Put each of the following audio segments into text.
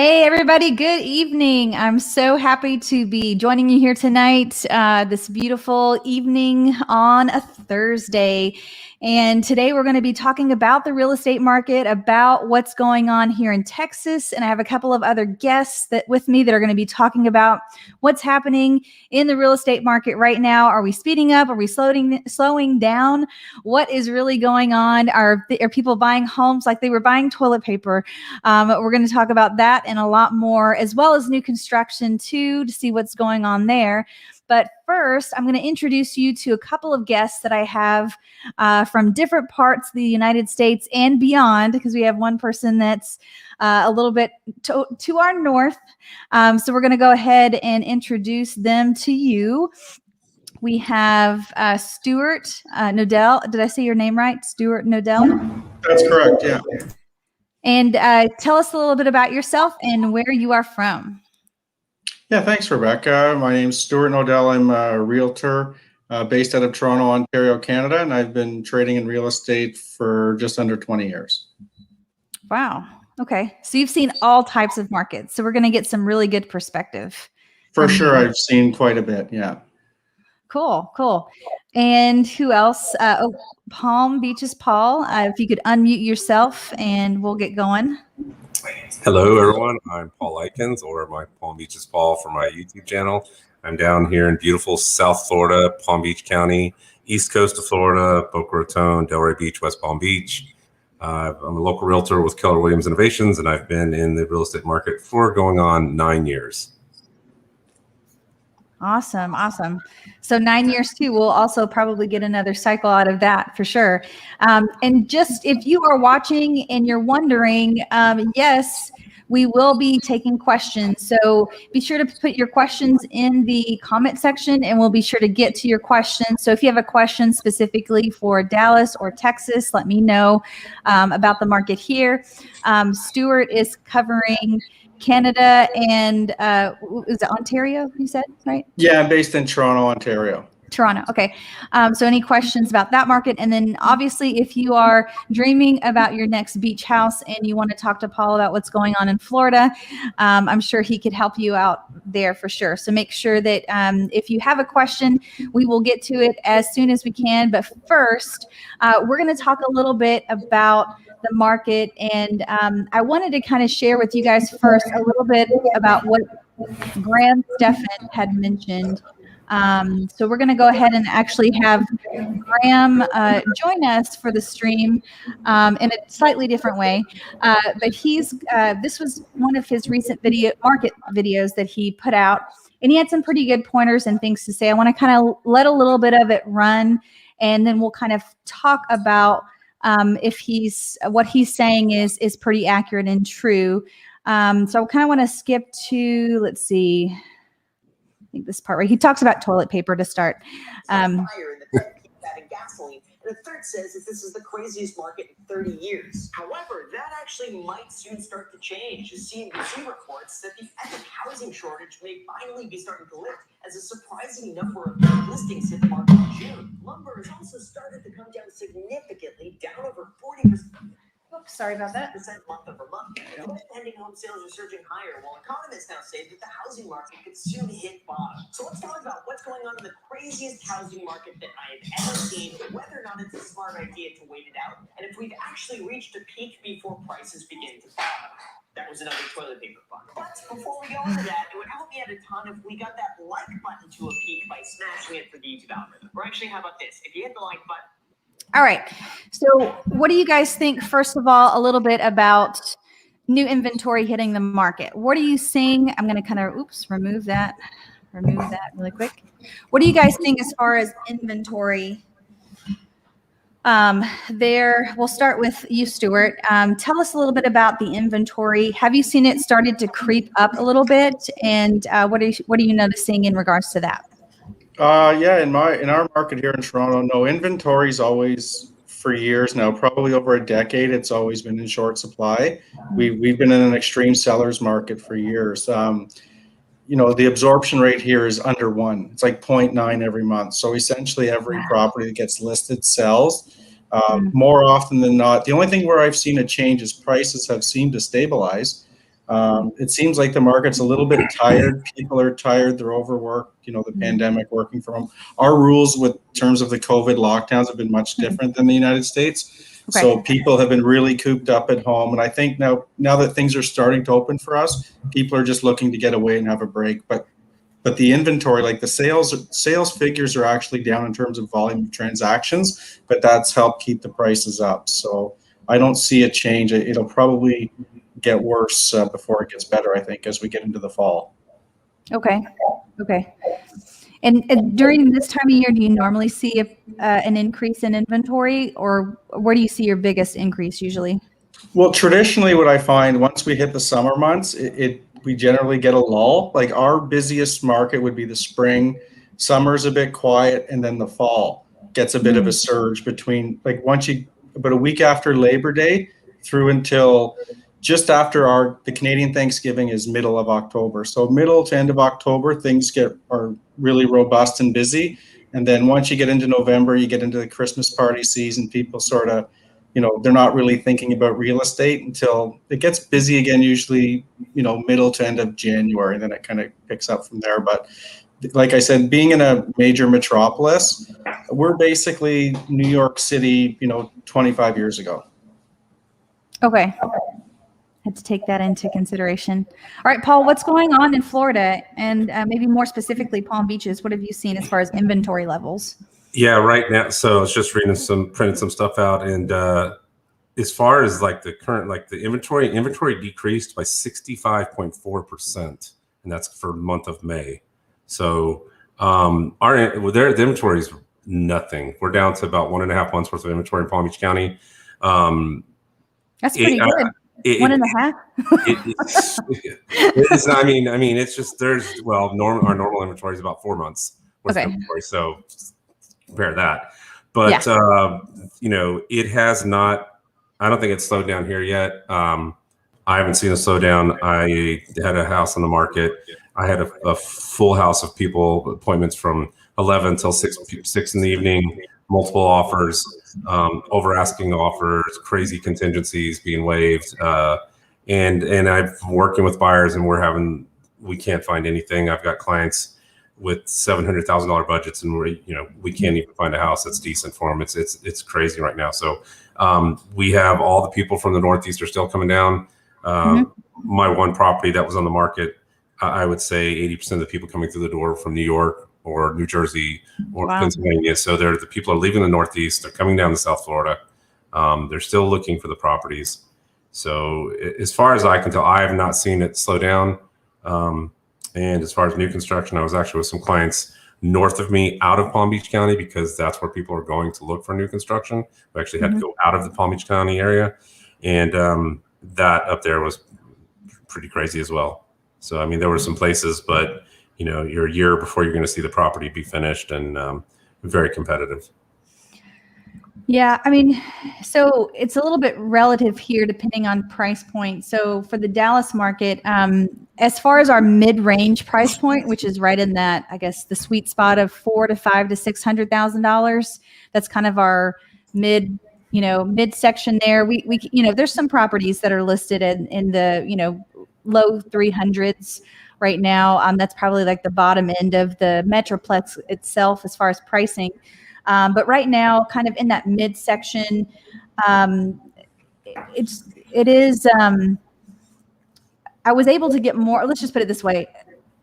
Hey, everybody. Good evening. I'm so happy to be joining you here tonight, this beautiful evening on a Thursday. And today we're going to be talking about the real estate market, about what's going on here in Texas. And I have a couple of other guests with me that are going to be talking about what's happening in the real estate market right now. Are we speeding up? Are we slowing down? What is really going on? Are people buying homes like they were buying toilet paper? We're going to talk about that and a lot more, as well as new construction too, to see what's going on there. But first, I'm going to introduce you to a couple of guests that I have from different parts of the United States and beyond, because we have one person that's a little bit to our north. So we're going to go ahead and introduce them to you. We have Stuart Odell. Did I say your name right? Stuart Odell? That's correct, yeah. And tell us a little bit about yourself and where you are from. Yeah, thanks, Rebecca. My name's Stuart Odell. I'm a realtor based out of Toronto, Ontario, Canada, and I've been trading in real estate for just under 20 years. Wow. Okay. So you've seen all types of markets. So we're going to get some really good perspective. For sure. I've seen quite a bit, yeah. Cool. And who else? Palm Beaches Paul. If you could unmute yourself and we'll get going. Hello, everyone. I'm Paul Likens, or my Palm Beaches Paul for my YouTube channel. I'm down here in beautiful South Florida, Palm Beach County, east coast of Florida, Boca Raton, Delray Beach, West Palm Beach. I'm a local realtor with Keller Williams Innovations, and I've been in the real estate market for going on 9 years. Awesome. So 9 years too. We'll also probably get another cycle out of that for sure. And just if you are watching and you're wondering, yes, we will be taking questions. So be sure to put your questions in the comment section and we'll be sure to get to your questions. So if you have a question specifically for Dallas or Texas, let me know about the market here. Stuart is covering Canada and is it Ontario, you said, right? Yeah, I'm based in Toronto, Ontario. Toronto. Okay. So any questions about that market? And then obviously, if you are dreaming about your next beach house and you want to talk to Paul about what's going on in Florida, I'm sure he could help you out there for sure. So make sure that if you have a question, we will get to it as soon as we can. But first, we're going to talk a little bit about the market. And I wanted to kind of share with you guys first a little bit about what Graham Stephan had mentioned. So we're going to go ahead and actually have Graham join us for the stream in a slightly different way. But this was one of his recent market videos that he put out, and he had some pretty good pointers and things to say. I want to kind of let a little bit of it run, and then we'll kind of talk about if what he's saying is pretty accurate and true. So I kind of want to skip to, let's see. I think this part right. He talks about toilet paper to start. Gasoline. And a third says that this is the craziest market in 30 years. However, that actually might soon start to change. CNBC reports that the epic housing shortage may finally be starting to lift as a surprising number of listings hit the market in June. Lumber has also started to come down significantly, down over 40%. Oops, sorry about that. Month over month. Pending home sales are surging higher, while economists now say that the housing market could soon hit bottom. So let's talk about what's going on in the craziest housing market that I have ever seen, whether or not it's a smart idea to wait it out, and if we've actually reached a peak before prices begin to bottom. That was another toilet paper fun. But before we go into that, it would help me out a ton if we got that like button to a peak by smashing it for the YouTube algorithm. Or actually, how about this? If you hit the like button. All right. So what do you guys think, first of all, a little bit about new inventory hitting the market? What are you seeing? I'm going to kind of, remove that really quick. What do you guys think as far as inventory there? We'll start with you, Stuart. Tell us a little bit about the inventory. Have you seen it started to creep up a little bit? And what are you noticing in regards to that? Yeah, in our market here in Toronto, no, inventory's always, for years now, probably over a decade, it's always been in short supply. We've been in an extreme seller's market for years. The absorption rate here is under 1. It's like 0.9 every month. So essentially every property that gets listed sells. More often than not, the only thing where I've seen a change is prices have seemed to stabilize. It seems like the market's a little bit tired. People are tired. They're overworked. The pandemic, working from home. Our rules with terms of the COVID lockdowns have been much different than the United States. Okay. So people have been really cooped up at home. And I think now that things are starting to open for us, people are just looking to get away and have a break. But the inventory, like the sales figures are actually down in terms of volume of transactions, but that's helped keep the prices up. So I don't see a change. It'll probably get worse before it gets better, I think, as we get into the fall. Okay. And during this time of year, do you normally see an increase in inventory, or where do you see your biggest increase usually? Well, traditionally, what I find once we hit the summer months, we generally get a lull. Like our busiest market would be the spring. Summer's a bit quiet, and then the fall gets a bit of a surge between about a week after Labor Day through until just after the Canadian Thanksgiving is middle of October. So middle to end of October, things are really robust and busy. And then once you get into November, you get into the Christmas party season. People sort of, they're not really thinking about real estate until it gets busy again, usually, middle to end of January. And then it kind of picks up from there. But like I said, being in a major metropolis, we're basically New York City, 25 years ago. Okay. Had to take that into consideration. All right, Paul, what's going on in Florida, and maybe more specifically Palm Beaches? What have you seen as far as inventory levels? Yeah, right now. So I was just printing some stuff out, and as far as like the current, like the inventory decreased by 65.4%, and that's for the month of May. So the inventory is nothing. We're down to about 1.5 months worth of inventory in Palm Beach County. That's pretty good. 1.5. It's. I mean, it's just our normal inventory is about 4 months worth of inventory. So compare that, but it has not. I don't think it's slowed down here yet. I haven't seen a slowdown. I had a house on the market. I had a full house of people, appointments from 11 till 6 in the evening, multiple offers, over asking offers, crazy contingencies being waived. And I'm working with buyers, and we can't find anything. I've got clients with $700,000 budgets, and we can't even find a house that's decent for them. It's crazy right now. So we have all the people from the Northeast are still coming down. My one property that was on the market, I would say 80% of the people coming through the door from New York or New Jersey or Pennsylvania. So the people are leaving the Northeast. They're coming down to South Florida. They're still looking for the properties. So as far as I can tell, I have not seen it slow down. And as far as new construction, I was actually with some clients north of me out of Palm Beach County, because that's where people are going to look for new construction. We actually had to go out of the Palm Beach County area. And that up there was pretty crazy as well. So, I mean, there were some places, but, you're a year before you're going to see the property be finished, and very competitive. Yeah, I mean, so it's a little bit relative here depending on price point. So for the Dallas market, as far as our mid-range price point, which is right in that, I guess, the sweet spot of $400,000 to $500,000 to $600,000, that's kind of our midsection there. We there's some properties that are listed in the low 300s right now. That's probably like the bottom end of the Metroplex itself as far as pricing. But right now, kind of in that midsection, it is. I was able to get more. Let's just put it this way: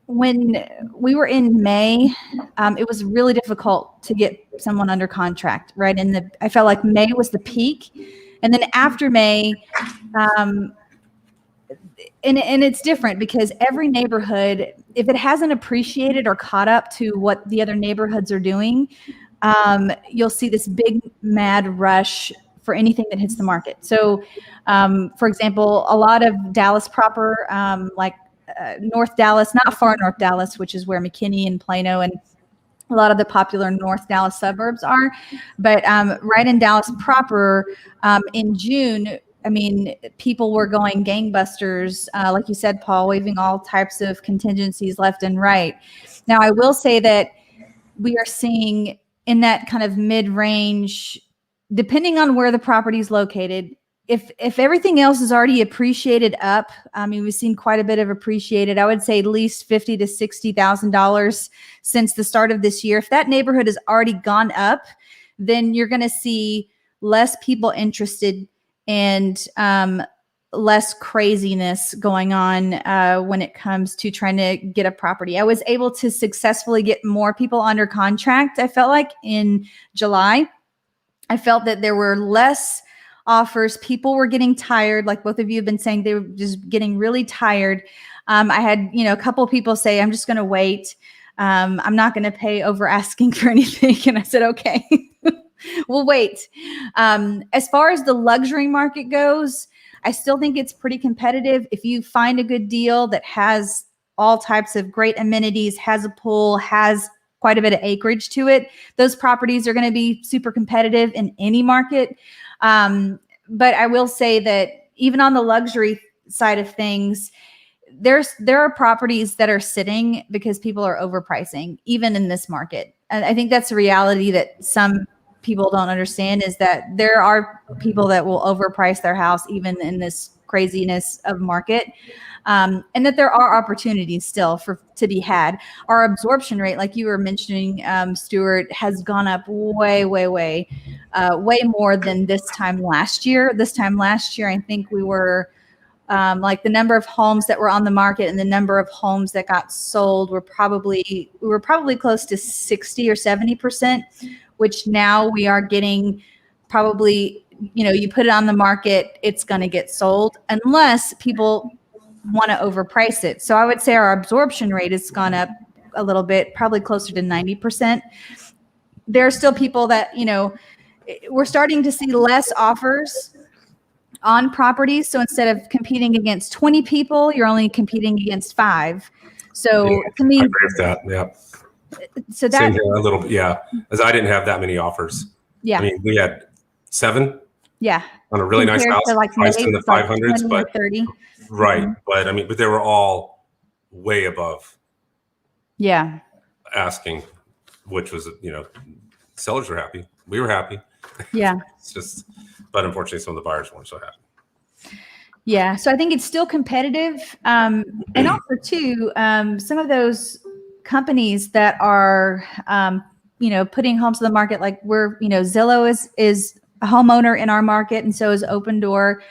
when we were in May, it was really difficult to get someone under contract. Right I felt like May was the peak, and then after May, and it's different because every neighborhood, if it hasn't appreciated or caught up to what the other neighborhoods are doing, you'll see this big mad rush for anything that hits the market. So, for example, a lot of Dallas proper, North Dallas, not far North Dallas, which is where McKinney and Plano and a lot of the popular North Dallas suburbs are, but right in Dallas proper, in June, I mean, people were going gangbusters, like you said, Paul, waiving all types of contingencies left and right. Now, I will say that we are seeing in that kind of mid-range, depending on where the property is located, if everything else is already appreciated up, I mean, we've seen quite a bit of appreciated. I would say at least $50,000 to $60,000 since the start of this year. If that neighborhood has already gone up, then you're going to see less people interested and less craziness going on when it comes to trying to get a property. I was able to successfully get more people under contract, I felt like, in July. I felt that there were less offers. People were getting tired. Like both of you have been saying, they were just getting really tired. I had, a couple of people say, I'm just going to wait. I'm not going to pay over asking for anything. And I said, okay, we'll wait. As far as the luxury market goes, I still think it's pretty competitive. If you find a good deal that has all types of great amenities, has a pool, has quite a bit of acreage to it, those properties are going to be super competitive in any market. But I will say that even on the luxury side of things, there are properties that are sitting because people are overpricing, even in this market. And I think that's a reality that some people don't understand, is that there are people that will overprice their house even in this craziness of market. And that there are opportunities still to be had. Our absorption rate, like you were mentioning, Stuart, has gone up way more than this time last year. This time last year, I think we were like the number of homes that were on the market and the number of homes that got sold we were probably close to 60 or 70%, which now we are getting probably, you put it on the market, it's going to get sold unless people want to overprice it. So I would say our absorption rate has gone up a little bit, probably closer to 90%. There are still people that, we're starting to see less offers on properties. So instead of competing against 20 people, you're only competing against 5. So to me, I agree with that. Yeah. So that, same here, a little, yeah, as I didn't have that many offers. Yeah. I mean, we had 7. Yeah. On a really nice house, like priced in the 500s, but 30. Right. Mm-hmm. But they were all way above asking, which was, sellers were happy. We were happy. Yeah. It's just, but unfortunately some of the buyers weren't so happy. Yeah. So I think it's still competitive. And also too, some of those companies that are, putting homes to the market, like Zillow is a homeowner in our market, and so is Open Door.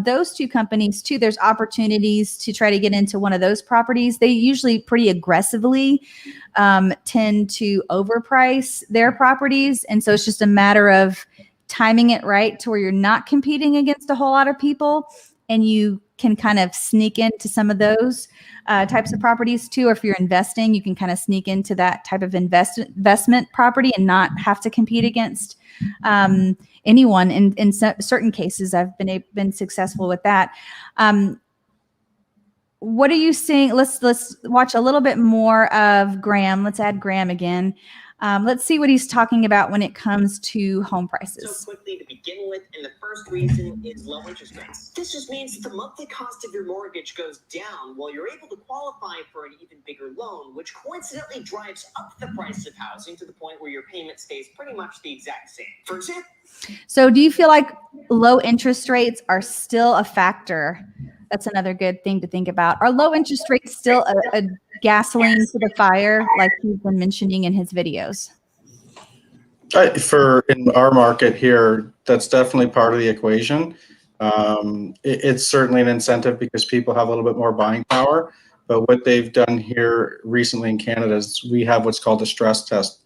Those two companies too, there's opportunities to try to get into one of those properties. They usually pretty aggressively tend to overprice their properties. And so it's just a matter of timing it right to where you're not competing against a whole lot of people, and you can kind of sneak into some of those types of properties too. Or if you're investing, you can kind of sneak into that type of investment property and not have to compete against anyone. In certain cases, I've been successful with that. What are you seeing? Let's watch a little bit more of Graham. Let's add Graham again. Let's see what he's talking about when it comes to home prices. So quickly to begin with, and the first reason is low interest rates. This just means that the monthly cost of your mortgage goes down while you're able to qualify for an even bigger loan, which coincidentally drives up the price of housing to the point where your payment stays pretty much the exact same. For example, so do you feel like low interest rates are still a factor? That's another good thing to think about. Are low interest rates still a gasoline to the fire, like he's been mentioning in his videos? In our market here, that's definitely part of the equation. It's certainly an incentive because people have a little bit more buying power. But what they've done here recently in Canada is we have what's called a stress test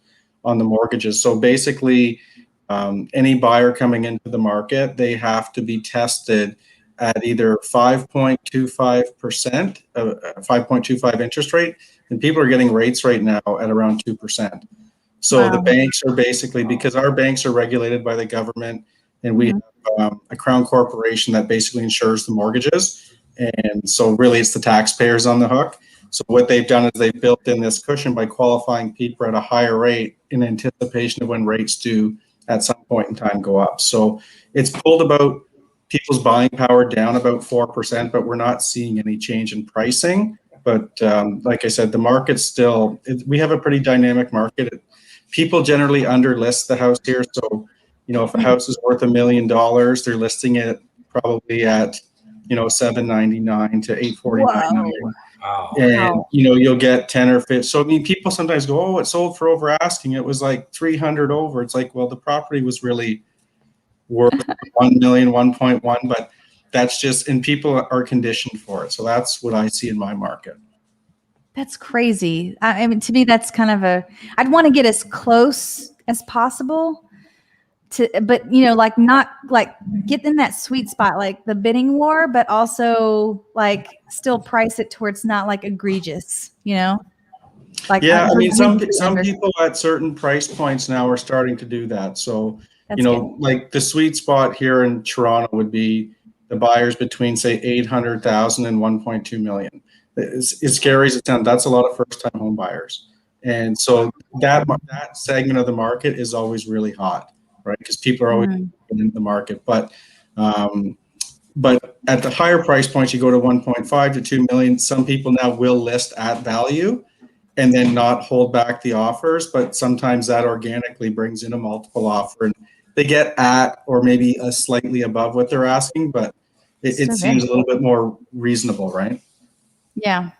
on the mortgages. So basically, any buyer coming into the market, they have to be tested at either 5.25%, 5.25 interest rate, and people are getting rates right now at around 2%. So wow. The banks are basically, because our banks are regulated by the government, and we have a crown corporation that basically insures the mortgages, and so really it's the taxpayers on the hook. So what they've done is they've built in this cushion by qualifying people at a higher rate in anticipation of when rates do at some point in time go up. So it's pulled about people's buying power down about 4%, but we're not seeing any change in pricing. But like I said, the market's still, we have a pretty dynamic market. People generally underlist the house here. So, if a house is worth $1 million, they're listing it probably at, $799 to $849. Wow. And, you'll get 10 or 15. So, I mean, people sometimes go, oh, it sold for over asking. It was like 300 over. It's like, well, the property was really worth 1 million, 1.1, but that's just, and people are conditioned for it. So that's what I see in my market. That's crazy. I mean, to me, that's kind of I'd want to get as close as possible but like not like get in that sweet spot, like the bidding war, but also like still price it towards not like egregious, like, yeah, I mean, some people at certain price points now are starting to do that. So, like the sweet spot here in Toronto would be the buyers between, say, 800,000 and 1.2 million. As scary as it sounds, that's a lot of first-time home buyers. And so that segment of the market is always really hot, right? Because people are always in the market. But at the higher price points, you go to 1.5 to 2 million. Some people now will list at value and then not hold back the offers. But sometimes that organically brings in a multiple offer, and they get at or maybe a slightly above what they're asking, but it seems a little bit more reasonable, right? Yeah.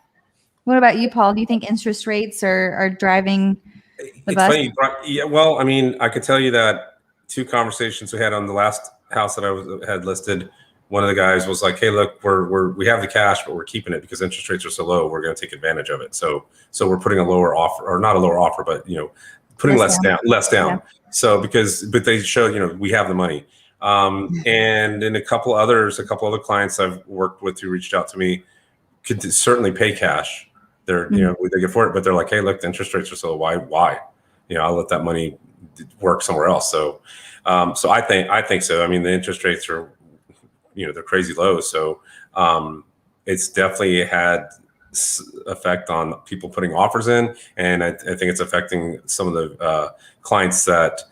What about you, Paul? Do you think interest rates are driving the bus? Funny. Yeah, well, I mean, I could tell you that 2 conversations we had on the last house that I had listed, one of the guys was like, hey, look, we have the cash, but we're keeping it because interest rates are so low. We're going to take advantage of it. So we're putting a lower offer, or not a lower offer, but, putting less down. Yeah. So but they show, we have the money. And in a couple other clients I've worked with who reached out to me could certainly pay cash. They're, they can afford it, but they're like, hey, look, the interest rates are so low. Why? I'll let that money work somewhere else. So, I think so. I mean, the interest rates are, they're crazy low. So, it's definitely had effect on people putting offers in. And I think it's affecting some of the clients that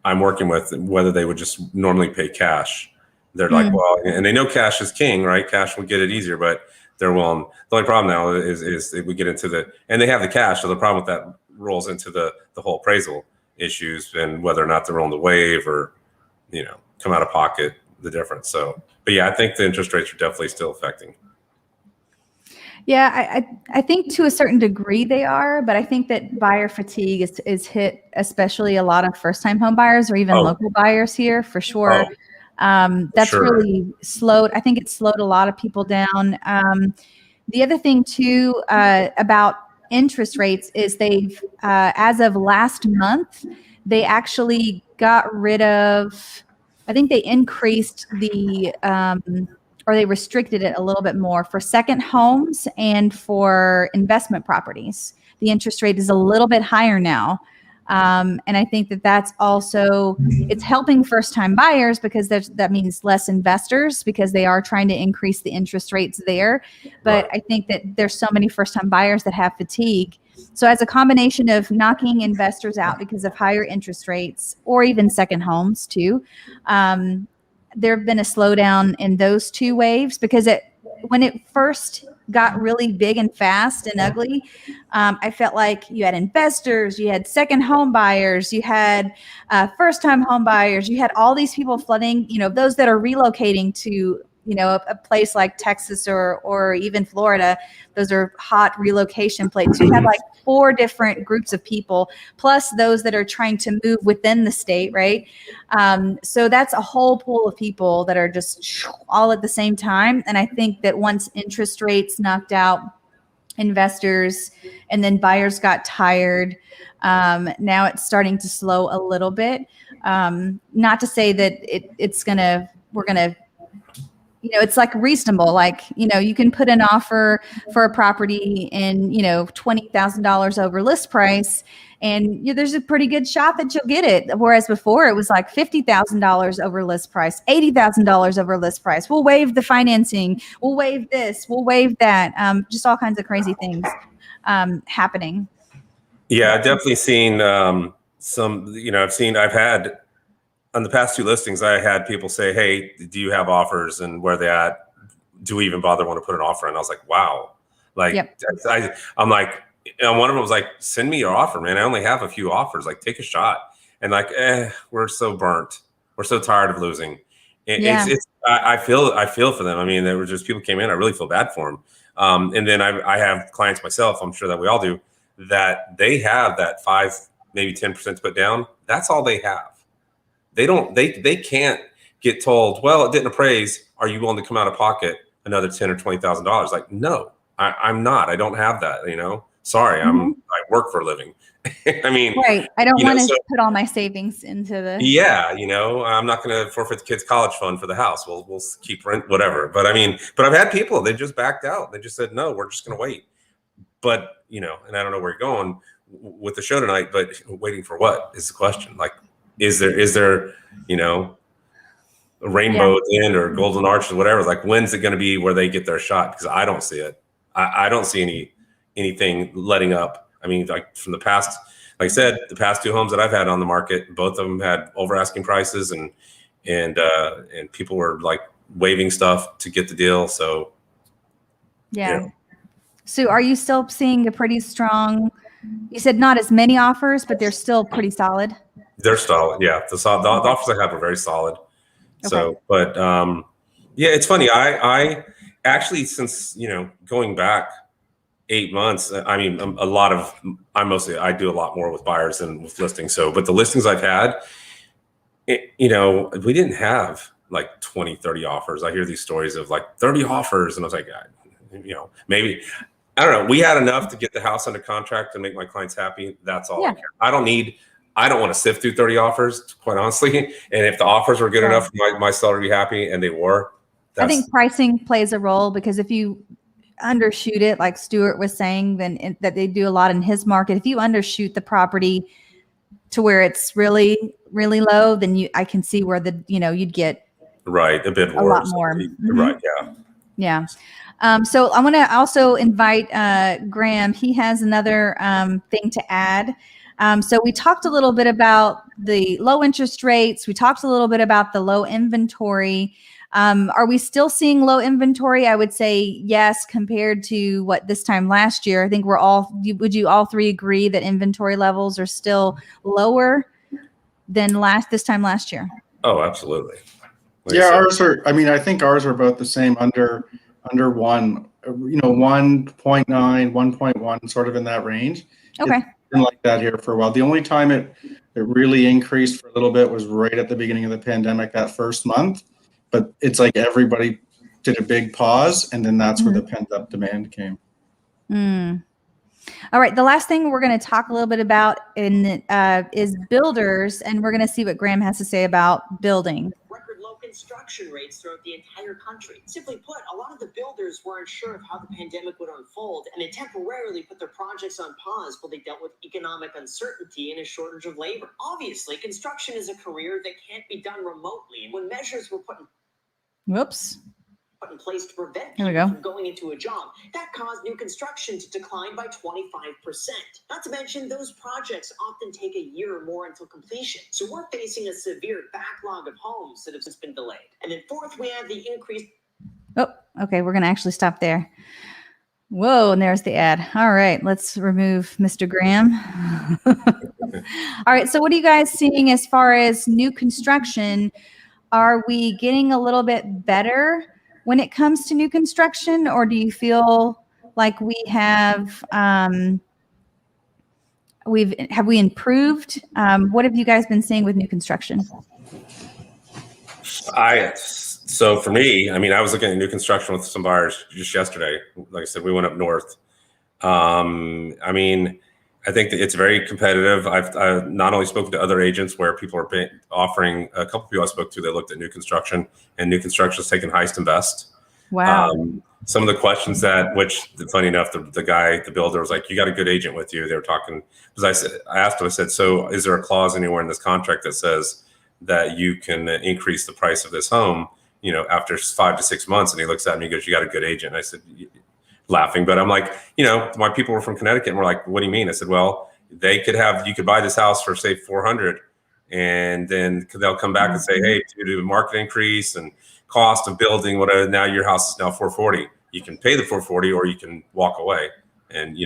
I'm working with, whether they would just normally pay cash. They're like, well, and they know cash is king, right? Cash will get it easier, but they're willing. The only problem now is we get into and they have the cash. So the problem with that rolls into the whole appraisal issues and whether or not they're willing to waive or, come out of pocket, the difference. So, but yeah, I think the interest rates are definitely still affecting. Yeah, I think to a certain degree they are, but I think that buyer fatigue is hit, especially a lot of first-time home buyers or even local buyers here for sure. That's really slowed. I think it slowed a lot of people down. The other thing too about interest rates is they've, as of last month, they actually got rid of, I think they increased the, or they restricted it a little bit more for second homes and for investment properties. The interest rate is a little bit higher now. And I think that's also, it's helping first-time buyers because that means less investors because they are trying to increase the interest rates there. But I think that there's so many first-time buyers that have fatigue. So as a combination of knocking investors out because of higher interest rates or even second homes too, there have been a slowdown in those 2 waves because when it first got really big and fast and ugly, I felt like you had investors, you had second home buyers, you had first-time home buyers, you had all these people flooding, those that are relocating to, a place like Texas or even Florida. Those are hot relocation places. You had like 4 different groups of people, plus those that are trying to move within the state, right? So that's a whole pool of people that are just all at the same time. And I think that once interest rates knocked out investors and then buyers got tired, now it's starting to slow a little bit. Not to say that we're going to, it's like reasonable, like, you can put an offer for a property in, $20,000 over list price and there's a pretty good shot that you'll get it. Whereas before it was like $50,000 over list price, $80,000 over list price. We'll waive the financing. We'll waive this. We'll waive that. Just all kinds of crazy things happening. Yeah, I've definitely seen I've had, on the past 2 listings, I had people say, hey, do you have offers and where they at? Do we even bother want to put an offer in? I was like, wow. Like, I'm like, one of them was like, send me your offer, man. I only have a few offers. Like, take a shot. And like, we're so burnt. We're so tired of losing. I feel for them. I mean, there were just people came in. I really feel bad for them. And then I have clients myself. I'm sure that we all do, that they have that 5, maybe 10% to put down. That's all they have. They can't get told, well, it didn't appraise. Are you willing to come out of pocket another $10,000 or $20,000? Like, no, I'm not. I don't have that. Sorry, I work for a living. I mean, right. I don't want to put all my savings into the. Yeah, I'm not going to forfeit the kids' college fund for the house. We'll keep rent, whatever. But I've had people, they just backed out. They just said, no, we're just going to wait. But, and I don't know where you're going with the show tonight, but waiting for what is the question? Like, is there, a rainbow at the end or golden arch or whatever? Like, when's it going to be where they get their shot? Because I don't see it. I don't see anything letting up. I mean, like from the past, like I said, the past 2 homes that I've had on the market, both of them had over asking prices and people were like waiving stuff to get the deal. So, yeah. So are you still seeing a pretty strong, you said not as many offers, but they're still pretty solid? They're solid. Yeah. The offers I had were very solid. Okay. So, but yeah, it's funny. I actually, since, going back 8 months, I mean, I do a lot more with buyers than with listings. So, but the listings I've had, we didn't have like 20, 30 offers. I hear these stories of like 30 offers. And I was like, maybe, I don't know. We had enough to get the house under contract and make my clients happy. That's all. Yeah. I don't want to sift through 30 offers, quite honestly. And if the offers were good enough for my seller to be happy, and they were, I think pricing plays a role, because if you undershoot it, like Stuart was saying, then that they do a lot in his market. If you undershoot the property to where it's really, really low, then I can see where you'd get a bit a lot more. Mm-hmm. Right. Yeah. Yeah. So I want to also invite Graham. He has another thing to add. So we talked a little bit about the low interest rates. We talked a little bit about the low inventory. Are we still seeing low inventory? I would say yes, compared to what this time last year. I think would you all three agree that inventory levels are still lower than this time last year? Oh, absolutely. Ours are, I think ours are about the same, under 1, 1.9, 1.1, sort of in that range. Okay. It's been like that here for a while. The only time it really increased for a little bit was right at the beginning of the pandemic, that first month. But it's like everybody did a big pause, and then that's where the pent-up demand came. All right. The last thing we're going to talk a little bit about is builders, and we're going to see what Graham has to say about building. Record low construction rates throughout the entire country. Simply put, a lot of the builders weren't sure of how the pandemic would unfold, and they temporarily put their projects on pause while they dealt with economic uncertainty and a shortage of labor. Obviously, construction is a career that can't be done remotely, and when measures were put in place to prevent people from going into a job, that caused new construction to decline by 25%. Not to mention, those projects often take a year or more until completion. So we're facing a severe backlog of homes that have just been delayed. And then fourth, we have the increased. Oh, okay. We're going to actually stop there. Whoa, and there's the ad. All right, let's remove Mr. Graham. All right, so what are you guys seeing as far as new construction? Are we getting a little bit better when it comes to new construction, or do you feel like we have we improved? What have you guys been seeing with new construction? So for me, I was looking at new construction with some buyers just yesterday. Like I said, we went up north. I think that it's very competitive. I've not only spoken to other agents where people are offering, a couple of people I spoke to, they looked at new construction, and new construction is taking highest and best. Wow. Some of the questions which funny enough, the builder was like, you got a good agent with you. They were talking, because I asked him, I said, so is there a clause anywhere in this contract that says that you can increase the price of this home, after 5 to 6 months? And he looks at me and goes, you got a good agent. And I said, laughing, but I'm like, my people were from Connecticut, and we're like, what do you mean? I said, well, you could buy this house for say 400, and then they'll come back and say, hey, due to market increase and cost of building, whatever, now your house is now 440. You can pay the 440, or you can walk away. And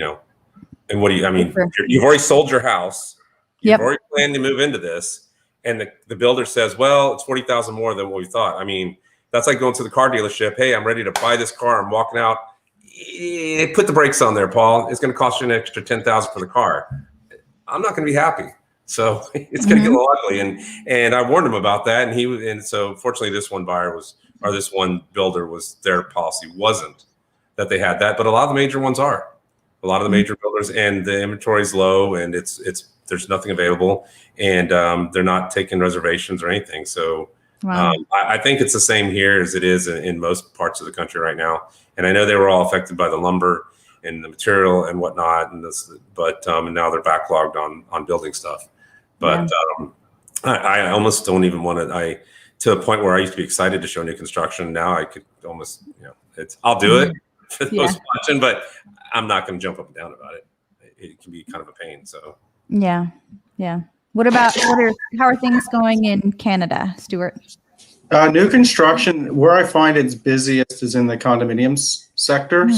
and what do you? You've already sold your house. You've already planned to move into this, and the builder says, well, it's 40,000 more than what we thought. I mean, that's like going to the car dealership. Hey, I'm ready to buy this car. I'm walking out. Put the brakes on there, Paul. It's going to cost you an extra 10,000 for the car. I'm not going to be happy. So it's going to get a little ugly. And I warned him about that. And so fortunately this one builder was, their policy wasn't that they had that, but a lot of the major ones are. A lot of the major builders, and the inventory is low, and there's nothing available, and they're not taking reservations or anything. So I think it's the same here as it is in most parts of the country right now. And I know they were all affected by the lumber and the material and whatnot, and and now they're backlogged on building stuff. But I almost don't even want to. To a point where I used to be excited to show new construction. Now I could almost, I'll do it for those watching, but I'm not going to jump up and down about it. It can be kind of a pain. So yeah. How are things going in Canada, Stuart? New construction, where I find it's busiest is in the condominiums sector.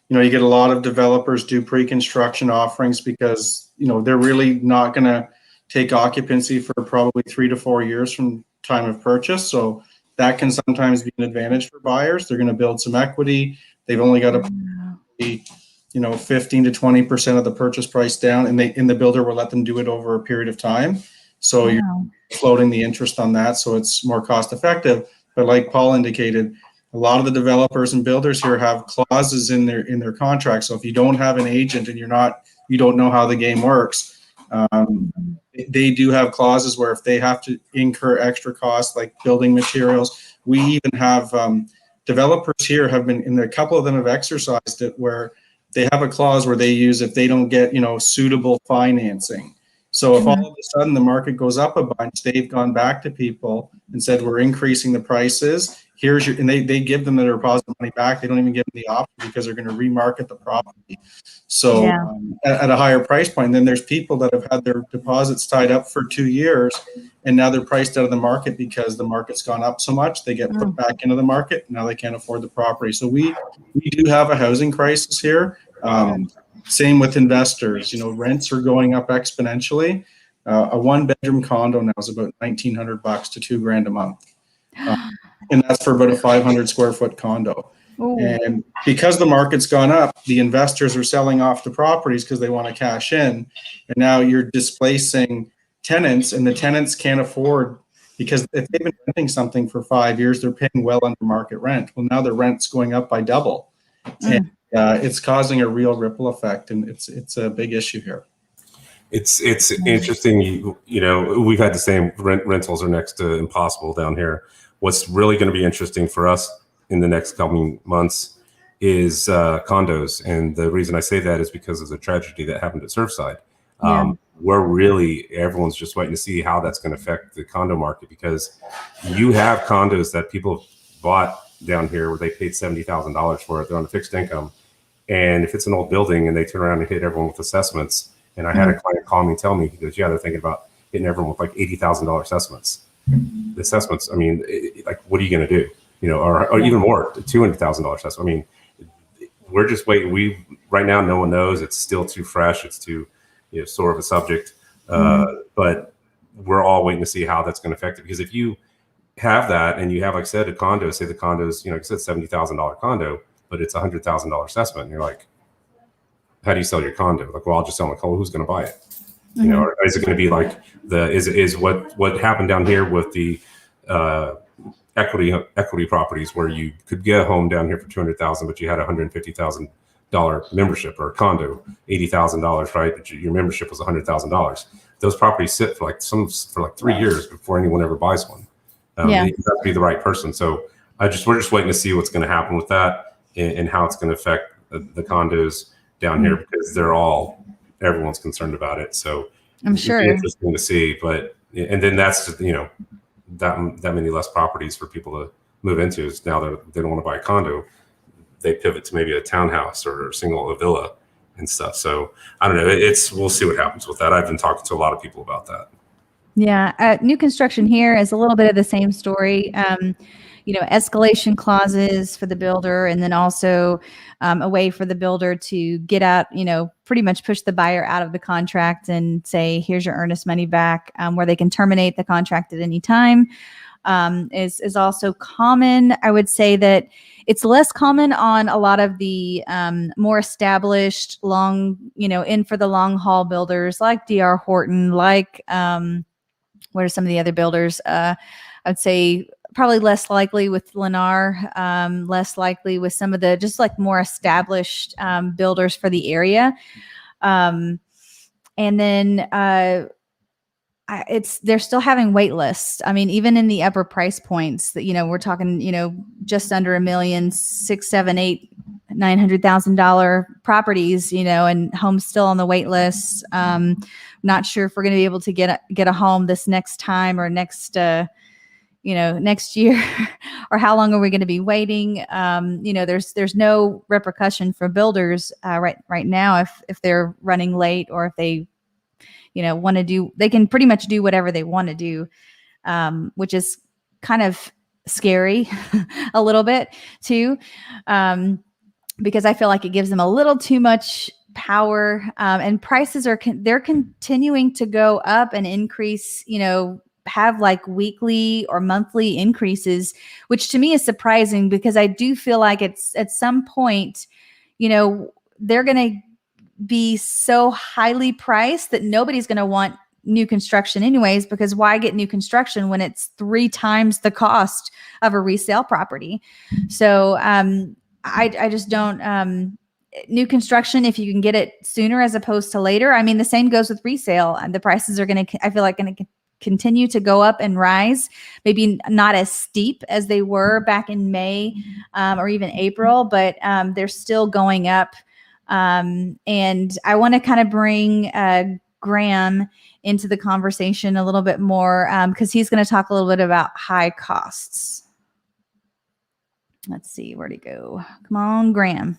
You get a lot of developers do pre-construction offerings because, they're really not going to take occupancy for probably 3 to 4 years from time of purchase. So that can sometimes be an advantage for buyers. They're going to build some equity. They've only got to be, 15 to 20% of the purchase price down, and the builder will let them do it over a period of time. So you're floating the interest on that, so it's more cost effective. But like Paul indicated, a lot of the developers and builders here have clauses in their contract. So if you don't have an agent and you don't know how the game works, they do have clauses where if they have to incur extra costs like building materials, we even have developers here have been, and a couple of them have exercised it, where they have a clause where they use if they don't get suitable financing. So if all of a sudden the market goes up a bunch, they've gone back to people and said, we're increasing the prices. And they give them their deposit money back. They don't even give them the option because they're going to remarket the property. So at a higher price point. And then there's people that have had their deposits tied up for 2 years, and now they're priced out of the market because the market's gone up so much. They get put back into the market. Now they can't afford the property. So we do have a housing crisis here. Same with investors. Rents are going up exponentially. A 1-bedroom condo now is about $1,900 to $2,000 a month. And that's for about a 500 square foot condo. And because the market's gone up, the investors are selling off the properties because they want to cash in. And now you're displacing tenants, and the tenants can't afford, because if they've been renting something for 5 years, they're paying well under market rent. Well, now the rent's going up by double. And it's causing a real ripple effect, and it's a big issue here. It's interesting. We've had the same rentals are next to impossible down here. What's really going to be interesting for us in the next coming months is condos. And the reason I say that is because of the tragedy that happened at Surfside. Everyone's just waiting to see how that's going to affect the condo market, because you have condos that people bought down here where they paid $70,000 for it. They're on a fixed income. And if it's an old building and they turn around and hit everyone with assessments, and I had a client call me and tell me, he goes, they're thinking about hitting everyone with like $80,000 assessments. The assessments, I mean, what are you going to do? Or even more, $200,000 assessment. I mean, we're just waiting. Right now, no one knows. It's still too fresh. It's too, sort of a subject. But we're all waiting to see how that's going to affect it. Because if you have that and you have, like I said, a condo, say the condo's, like I said, $70,000 condo, but it's $100,000 assessment, and you're like, how do you sell your condo? Like, well, I'll just sell my condo. Who's going to buy it? Or is it going to be like is what happened down here with the equity properties, where you could get a home down here for $200,000, but you had $150,000 membership, or a condo, $80,000, right? But your membership was $100,000. Those properties sit for like 3 years before anyone ever buys one. You have to be the right person. So we're just waiting to see what's going to happen with that, and how it's going to affect the condos down here, because everyone's concerned about it. So I'm sure it's interesting to see, and then that's just, that many less properties for people to move into. Is now that they don't want to buy a condo, they pivot to maybe a townhouse or a villa and stuff. So I don't know. We'll see what happens with that. I've been talking to a lot of people about that. Yeah. New construction here is a little bit of the same story. escalation clauses for the builder, and then also a way for the builder to get out, pretty much push the buyer out of the contract and say, here's your earnest money back, where they can terminate the contract at any time. Is also common. I would say that it's less common on a lot of the more established in for the long haul builders like D.R. Horton, like what are some of the other builders? I'd say probably less likely with Lennar, less likely with some of the just like more established builders for the area. And then they're still having wait lists. I mean, even in the upper price points that, we're talking, just under $1 million, $600,000, $700,000, $800,000, $900,000 properties, and homes still on the wait list. Not sure if we're going to be able to get a home this next time or next year, or how long are we going to be waiting? There's no repercussion for builders right now if they're running late, or if they want to do, they can pretty much do whatever they want to do, which is kind of scary a little bit too, because I feel like it gives them a little too much power, and prices they're continuing to go up and increase, have like weekly or monthly increases, which to me is surprising, because I do feel like it's at some point, they're going to be so highly priced that nobody's going to want new construction anyways, because why get new construction when it's 3 times the cost of a resale property? So I just don't, new construction, if you can get it sooner as opposed to later. I mean, the same goes with resale, and the prices are going to, I feel like, going to continue to go up and rise, maybe not as steep as they were back in May or even April, but they're still going up. And I want to kind of bring Graham into the conversation a little bit more, because he's going to talk a little bit about high costs. Let's see, where'd he go? Come on, Graham.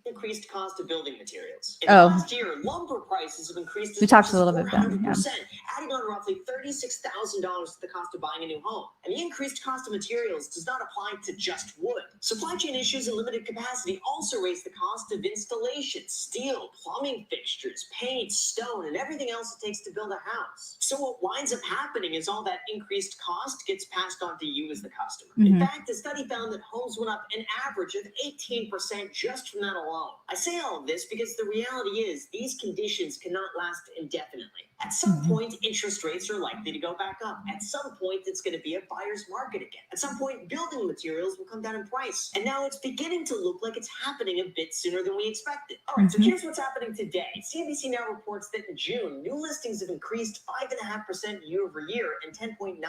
Increased cost of building materials. In Oh. the last year, lumber prices have increased We as talked much a little as bit about it, 400%, adding on roughly $36,000 to the cost of buying a new home. And the increased cost of materials does not apply to just wood. Supply chain issues and limited capacity also raise the cost of installation, steel, plumbing fixtures, paint, stone, and everything else it takes to build a house. So what winds up happening is all that increased cost gets passed on to you as the customer. In fact, a study found that homes went up an average of 18% just from that alone. I say all of this because the reality is these conditions cannot last indefinitely. At some point, interest rates are likely to go back up. At some point, it's going to be a buyer's market again. At some point, building materials will come down in price. And now it's beginning to look like it's happening a bit sooner than we expected. All right, so here's what's happening today. CNBC now reports that in June, new listings have increased 5.5% year over year and 10.9%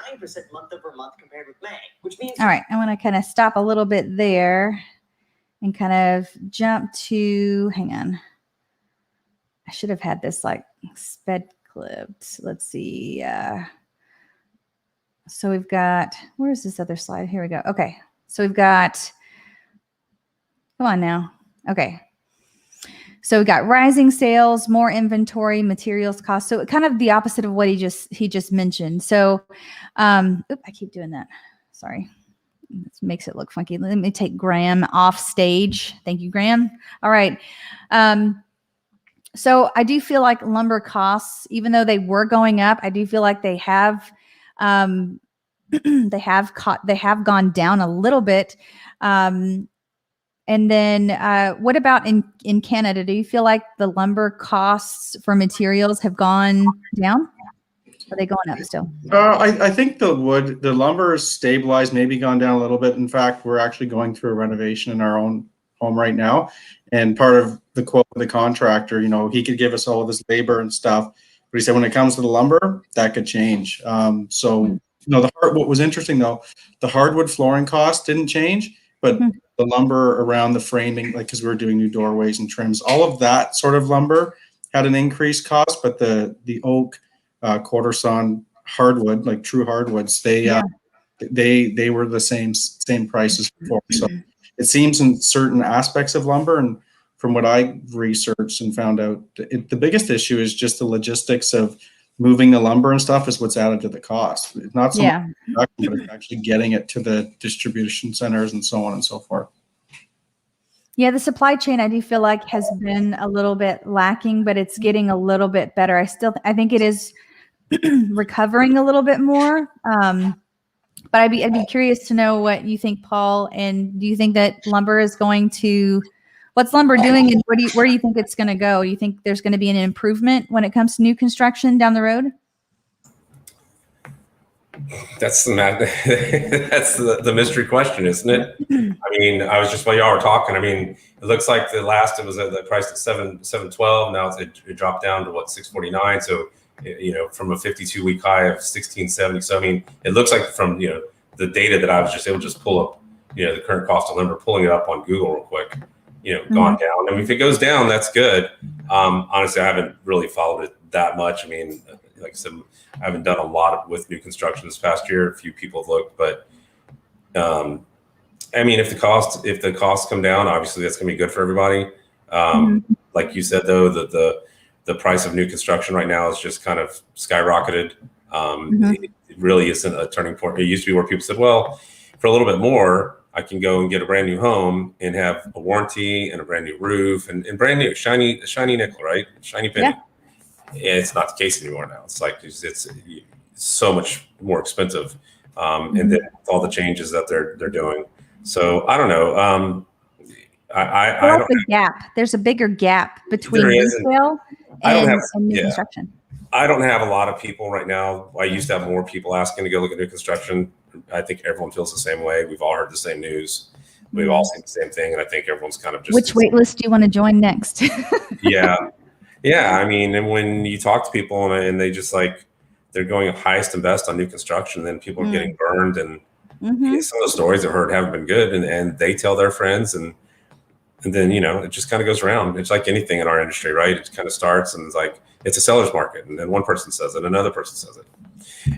month over month compared with May, which means... All right, I want to kind of stop a little bit there and kind of jump to, hang on. I should have had this like sped clipped. Let's see. So we've got, where's this other slide? Here we go. Okay. So we've got, come on now. Okay. So we got rising sales, more inventory, materials costs. So kind of the opposite of what he just mentioned. So, I keep doing that. Sorry. This makes it look funky. Let me take Graham off stage. Thank you, Graham. All right. So I do feel like lumber costs, even though they were going up, I do feel like they have they have gone down a little bit. And then what about in Canada? Do you feel like the lumber costs for materials have gone down? Are they going up still? I think the lumber is stabilized, maybe gone down a little bit. In fact, we're actually going through a renovation in our own home right now. And part of the quote of the contractor, he could give us all of his labor and stuff. But he said when it comes to the lumber, that could change. What was interesting though, the hardwood flooring cost didn't change, but the lumber around the framing, like because we were doing new doorways and trims, all of that sort of lumber had an increased cost. But the oak, quarter sawn hardwood, like true hardwoods, they were the same prices before. So it seems in certain aspects of lumber, and from what I researched and found out, the biggest issue is just the logistics of moving the lumber and stuff is what's added to the cost. It's not so Yeah. much production, but actually getting it to the distribution centers and so on and so forth. Yeah, the supply chain I do feel like has been a little bit lacking, but it's getting a little bit better. I think it is recovering a little bit more. But I'd be curious to know what you think, Paul. And do you think that lumber is going to, what's lumber doing, and where do you think it's going to go? You think there's going to be an improvement when it comes to new construction down the road? That's the mystery question, isn't it? I mean, I was just while y'all were talking. I mean, it looks like it was at the price at 712. Now it dropped down to what, 649. So from a 52-week high of 1670. So I mean, it looks like from the data that I was just able to pull up, the current cost of lumber, pulling it up on Google real quick, gone down. I mean, if it goes down, that's good. Honestly, I haven't really followed it that much. I mean, like I said, I haven't done a lot with new construction this past year. A few people have looked, but I mean, if the costs come down, obviously that's going to be good for everybody. Like you said, though, the price of new construction right now is just kind of skyrocketed. It really isn't a turning point. It used to be where people said, well, for a little bit more, I can go and get a brand new home and have a warranty and a brand new roof and brand new shiny nickel, right? Shiny penny. Yeah. It's not the case anymore now. It's like it's so much more expensive, and then all the changes that they're doing. So I don't know. I don't. The gap. There's a bigger gap between resale and new construction. I don't have a lot of people right now. I used to have more people asking to go look at new construction. I think everyone feels the same way. We've all heard the same news. We've all seen the same thing, and I think everyone's kind of just. Which wait list do you want to join next? Yeah. I mean, and when you talk to people and they just they're going highest and best on new construction, then people are getting burned, and some of the stories I've heard haven't been good, and they tell their friends, and then it just kind of goes around. It's like anything in our industry, right? It kind of starts and it's a seller's market, and then one person says it, another person says it.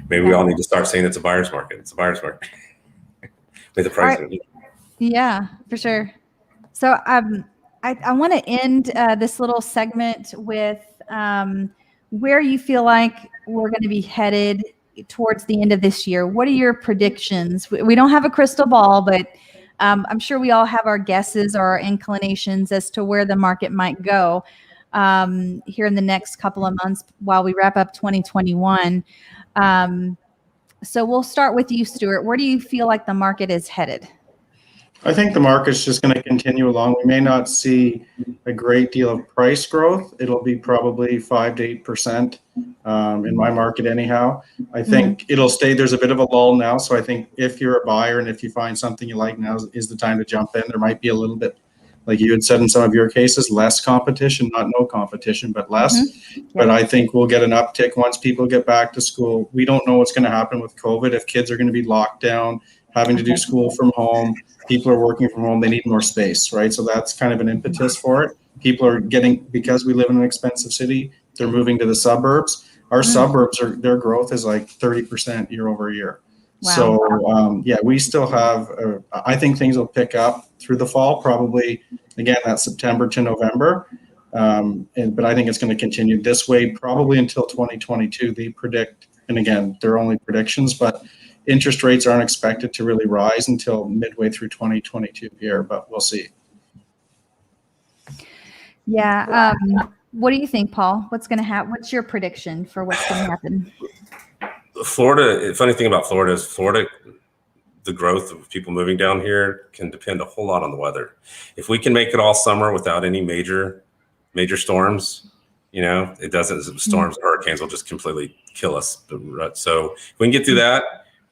Maybe we all need to start saying it's a buyer's market. It's a buyer's market with the price. Right. Yeah, for sure. So I want to end this little segment with where you feel like we're going to be headed towards the end of this year. What are your predictions? We don't have a crystal ball, but I'm sure we all have our guesses or our inclinations as to where the market might go here in the next couple of months while we wrap up 2021. So we'll start with you, Stuart. Where do you feel like the market is headed? I think the market's just going to continue along. We may not see a great deal of price growth. It'll be probably 5 to 8% in my market anyhow. I think it'll stay. There's a bit of a lull now. So I think if you're a buyer and if you find something you like, now is the time to jump in. There might be a little bit, like you had said in some of your cases, less competition, not no competition, but less. But I think we'll get an uptick once people get back to school. We don't know what's going to happen with COVID. If kids are going to be locked down, having to do school from home, people are working from home, they need more space, right? So that's kind of an impetus for it. People are because we live in an expensive city, they're moving to the suburbs. Our suburbs, their growth is like 30% year over year. Wow. So we still have, I think things will pick up through the fall, probably, again, that September to November. But I think it's going to continue this way probably until 2022. They predict, and again, they're only predictions, but interest rates aren't expected to really rise until midway through 2022 here, but we'll see. Yeah. What do you think, Paul? What's going to happen? What's your prediction for what's going to happen? Florida, the funny thing about Florida is the growth of people moving down here can depend a whole lot on the weather. If we can make it all summer without any major storms, it doesn't. Storms, hurricanes will just completely kill us. So if we can get through that,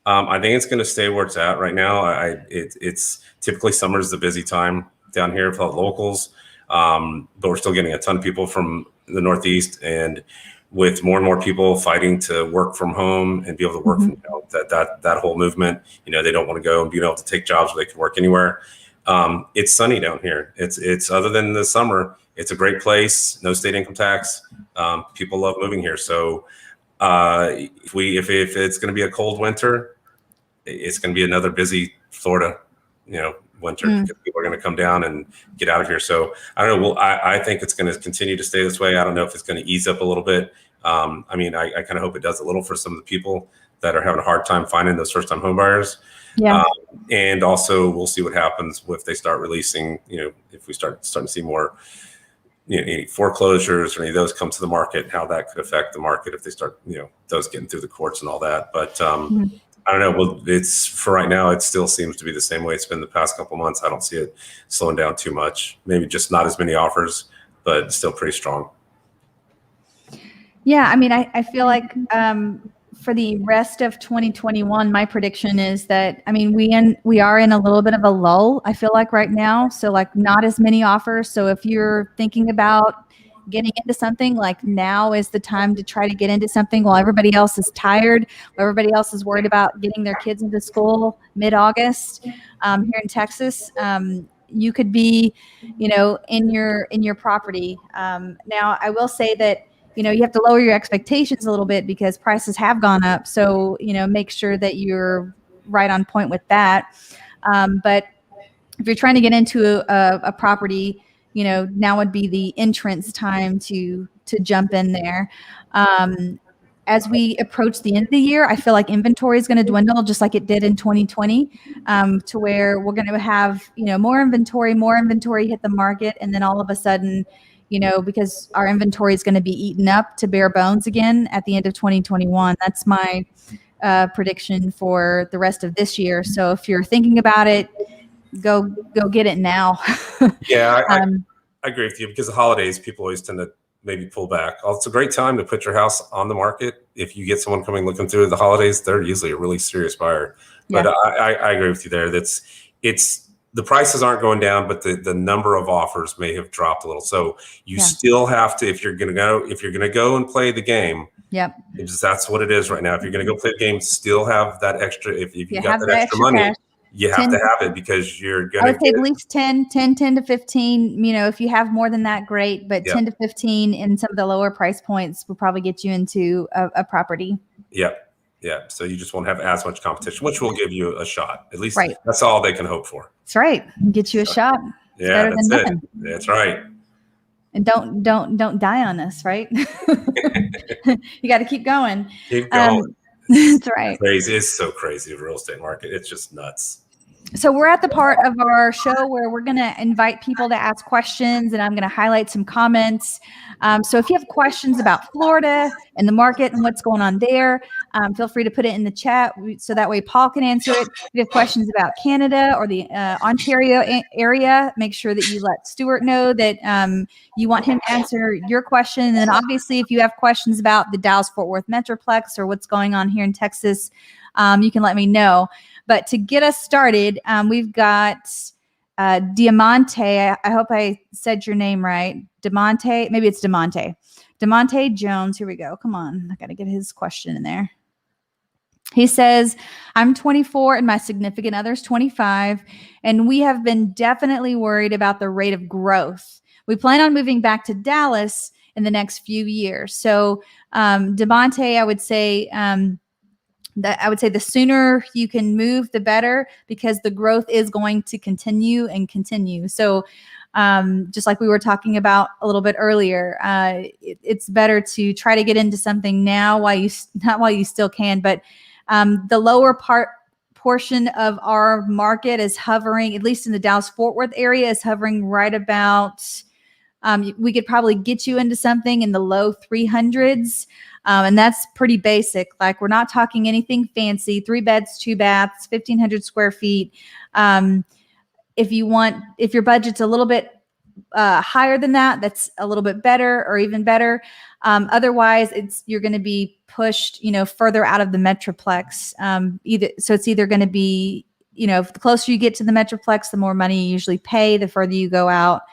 I think it's going to stay where it's at right now. It's typically summer is the busy time down here for the locals, but we're still getting a ton of people from the Northeast, and with more and more people fighting to work from home and be able to work from that whole movement. They don't want to go and be able to take jobs where they can work anywhere. It's sunny down here. It's other than the summer, it's a great place. No state income tax. People love moving here. So if it's going to be a cold winter, it's going to be another busy Florida, winter, because people are going to come down and get out of here. So I don't know. Well, I think it's going to continue to stay this way. I don't know if it's going to ease up a little bit. I mean, I kind of hope it does a little for some of the people that are having a hard time finding those first-time home buyers. Yeah. And also, we'll see what happens if they start releasing. If we starting to see more, any foreclosures or any of those come to the market, how that could affect the market if they start, those getting through the courts and all that. But I don't know. Well, it's for right now. It still seems to be the same way it's been the past couple months. I don't see it slowing down too much. Maybe just not as many offers, but still pretty strong. Yeah, I mean, I feel like for the rest of 2021, my prediction is that, I mean, we are in a little bit of a lull, I feel like right now. So like not as many offers. So if you're thinking about getting into something, like now is the time to try to get into something while everybody else is tired, while everybody else is worried about getting their kids into school mid-August here in Texas. You could be, in your property. Now, I will say that, you have to lower your expectations a little bit because prices have gone up. So, make sure that you're right on point with that. But if you're trying to get into a property, now would be the entrance time to jump in there. As we approach the end of the year, I feel like inventory is going to dwindle just like it did in 2020, to where we're going to have, more inventory hit the market. And then all of a sudden, because our inventory is going to be eaten up to bare bones again at the end of 2021. That's my prediction for the rest of this year. So if you're thinking about it, go get it now. Yeah, I agree with you because the holidays, people always tend to maybe pull back. It's a great time to put your house on the market. If you get someone coming looking through the holidays, they're usually a really serious buyer. But yeah. I agree with you there. It's the prices aren't going down, but the number of offers may have dropped a little. So you still have to, if you're gonna go and play the game. Yep. That's what it is right now. If you're gonna go play the game, still have that extra. If you got that extra money. Cash. You have to have it because you're going to I would say at least 10 to 15, if you have more than that, great. But 10 to 15 in some of the lower price points will probably get you into a property. Yep. Yeah. So you just won't have as much competition, which will give you a shot. At least that's all they can hope for. That's right. Get you a shot. It's better than nothing. That's right. And don't die on us, right? You got to keep going. Keep going. That's right. Crazy. It's so crazy, the real estate market. It's just nuts. So we're at the part of our show where we're going to invite people to ask questions, and I'm going to highlight some comments. So if you have questions about Florida and the market and what's going on there, feel free to put it in the chat so that way Paul can answer it. If you have questions about Canada or the Ontario area, make sure that you let Stuart know that you want him to answer your question. And then obviously if you have questions about the Dallas-Fort Worth Metroplex or what's going on here in Texas, you can let me know. But to get us started, we've got Diamante. I hope I said your name right. Diamante. Maybe it's Diamante. Diamante Jones. Here we go. Come on. I got to get his question in there. He says, I'm 24 and my significant other's 25, and we have been definitely worried about the rate of growth. We plan on moving back to Dallas in the next few years. So, Diamante, I would say the sooner you can move, the better, because the growth is going to continue and continue. So just like we were talking about a little bit earlier, it's better to try to get into something now not while you still can, but the lower portion of our market is hovering, at least in the Dallas-Fort Worth area, is hovering right about, we could probably get you into something in the low 300s. And that's pretty basic. Like, we're not talking anything fancy, 3 beds, 2 baths, 1,500 square feet. If your budget's a little bit higher than that, that's a little bit better or even better. Otherwise, you're going to be pushed, further out of the Metroplex. It's either going to be, the closer you get to the Metroplex, the more money you usually pay. The further you go out,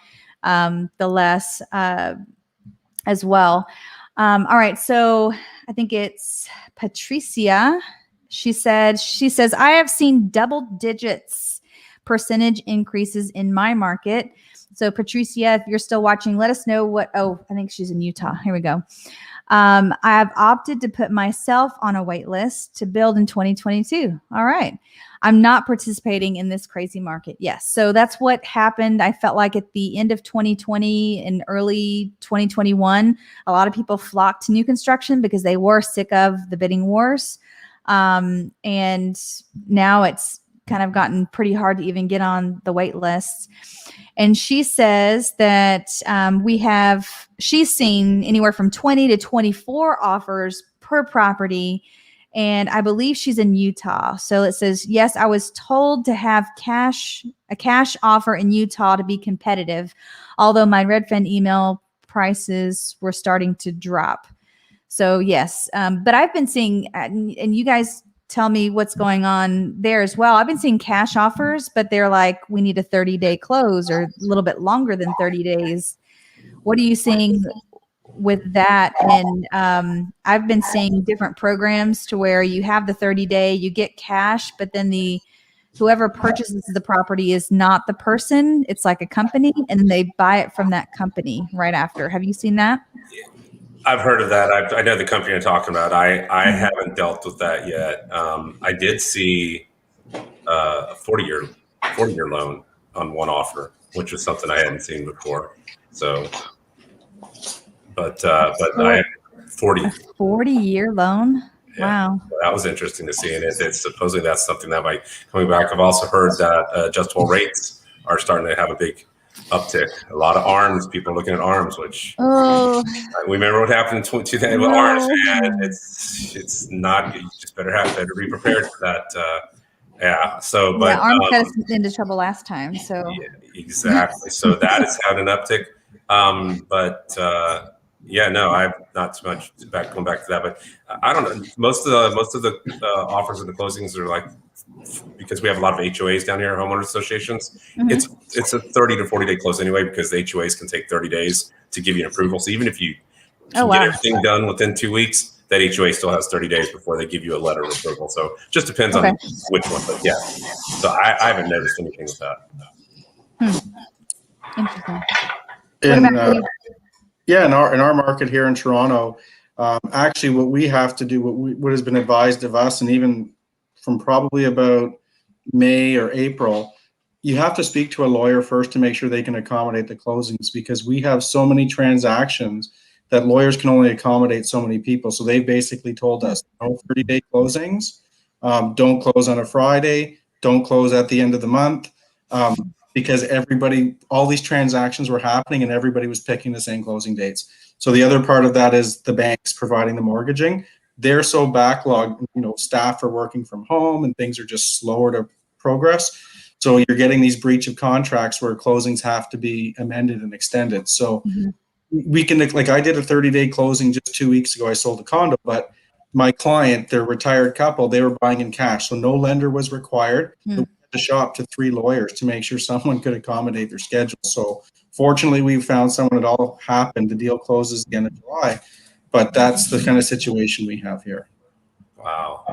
the less as well. All right. So I think it's Patricia. She says, I have seen double digits percentage increases in my market. So Patricia, if you're still watching, let us know I think she's in Utah. Here we go. I've opted to put myself on a wait list to build in 2022. All right. I'm not participating in this crazy market. Yes. So that's what happened. I felt like at the end of 2020 and early 2021, a lot of people flocked to new construction because they were sick of the bidding wars. And now it's kind of gotten pretty hard to even get on the wait lists. And she says that she's seen anywhere from 20 to 24 offers per property. And I believe she's in Utah. So it says, yes, I was told to have a cash offer in Utah to be competitive, although my Redfin email prices were starting to drop. So yes, but I've been seeing, and you guys tell me what's going on there as well. I've been seeing cash offers, but they're like, we need a 30-day close or a little bit longer than 30 days. What are you seeing with that? And I've been seeing different programs to where you have the 30-day, you get cash, but then whoever purchases the property is not the person. It's like a company, and then they buy it from that company right after. Have you seen that? I've heard of that. I know the company you're talking about. I haven't dealt with that yet. I did see a 40-year loan on one offer, which was something I hadn't seen before. So, but I 40-year loan. Yeah, Wow. that was interesting to see, and it's supposedly that's something that might coming back. I've also heard that adjustable rates are starting to have a big uptick. A lot of ARMs, people are looking at ARMs, which we remember what happened in 2000 with ARMs, and it's not. You just better be prepared for that. Yeah. So, but ARMs got us into trouble last time. So yeah, exactly. So that is having an uptick. Yeah, no, I've not too much going back to that, but I don't know. Most of the offers of the closings are like, because we have a lot of HOAs down here, homeowners associations. Mm-hmm. It's a 30 to 40 day close anyway, because the HOAs can take 30 days to give you an approval. So even if you can get everything done within 2 weeks, that HOA still has 30 days before they give you a letter of approval. So just depends on which one, but yeah. So I haven't noticed anything with that. Interesting. Yeah, in our market here in Toronto, actually what we have to do, what has been advised of us, and even from probably about May or April, you have to speak to a lawyer first to make sure they can accommodate the closings, because we have so many transactions that lawyers can only accommodate so many people. So they basically told us, no 30-day closings, don't close on a Friday, don't close at the end of the month. Because all these transactions were happening and everybody was picking the same closing dates. So the other part of that is the banks providing the mortgaging. They're so backlogged, staff are working from home and things are just slower to progress. So you're getting these breach of contracts where closings have to be amended and extended. So we can, like I did a 30-day closing just 2 weeks ago. I sold a condo, but my client, they're a retired couple, they were buying in cash. So no lender was required. To shop to 3 lawyers to make sure someone could accommodate their schedule. So fortunately, we found someone. It all happened. The deal closes at the end of July, but that's the kind of situation we have here. Wow.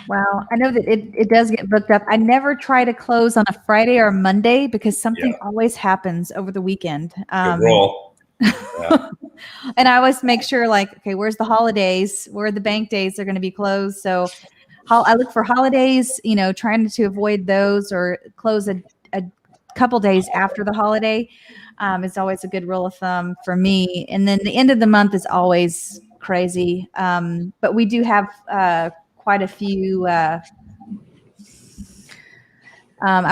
I know that it does get booked up. I never try to close on a Friday or a Monday because something always happens over the weekend. Good roll. Yeah. And I always make sure, like, okay, where's the holidays? Where are the bank days are going to be closed? So I look for holidays, trying to avoid those, or close a couple days after the holiday. Is always a good rule of thumb for me. And then the end of the month is always crazy. But we do have quite a few, I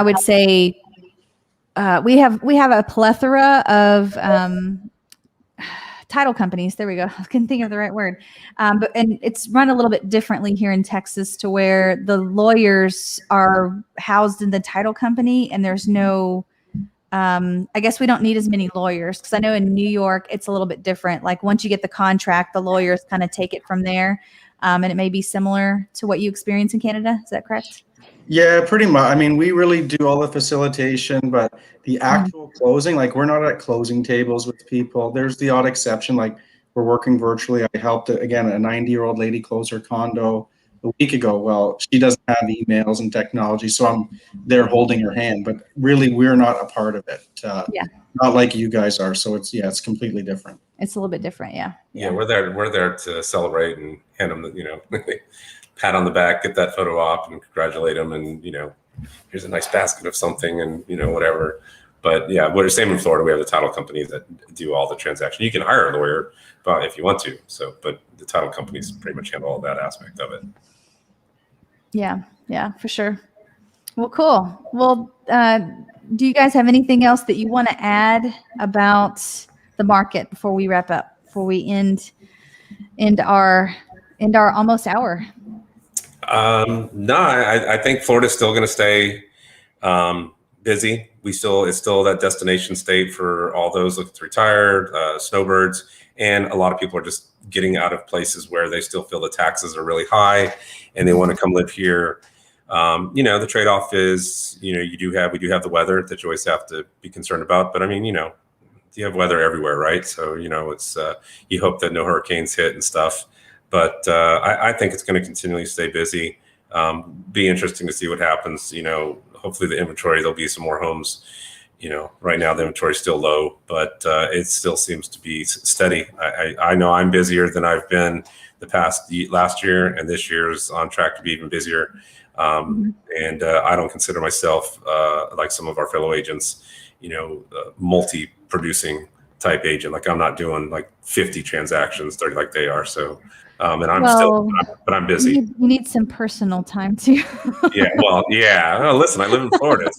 would say we have a plethora of title companies. There we go. I couldn't think of the right word. And it's run a little bit differently here in Texas, to where the lawyers are housed in the title company, and there's no, I guess we don't need as many lawyers, because I know in New York, it's a little bit different. Like once you get the contract, the lawyers kind of take it from there. And it may be similar to what you experience in Canada. Is that correct? Yeah, pretty much. I mean, we really do all the facilitation, but the actual closing, like we're not at closing tables with people. There's the odd exception, like we're working virtually. I helped, again, a 90-year-old lady close her condo a week ago. Well, she doesn't have emails and technology, so I'm there holding her hand, but really we're not a part of it. not like you guys are. So it's completely different. It's a little bit different. Yeah. Yeah, we're there to celebrate and hand them the, pat on the back, get that photo op and congratulate them. And, here's a nice basket of something and, whatever. But yeah, we're the same in Florida. We have the title companies that do all the transaction. You can hire a lawyer if you want to. So, but the title companies pretty much handle all that aspect of it. Yeah, for sure. Well, cool. Well, do you guys have anything else that you want to add about the market before we wrap up, before we end our almost hour? No, I think Florida's still going to stay busy. It's still that destination state for all those looking to retire, snowbirds, and a lot of people are just getting out of places where they still feel the taxes are really high and they want to come live here. The trade-off is, we do have the weather that you always have to be concerned about. But I mean, you have weather everywhere, right? So, it's you hope that no hurricanes hit and stuff. But I think it's going to continually stay busy. Be interesting to see what happens. Hopefully the inventory, there'll be some more homes. Right now the inventory is still low, but it still seems to be steady. I know I'm busier than I've been last year, and this year is on track to be even busier. And I don't consider myself like some of our fellow agents, multi-producing type agent. Like I'm not doing like 50 transactions 30 like they are. So, and but I'm busy. You need some personal time too. Yeah. Oh, listen, I live in Florida.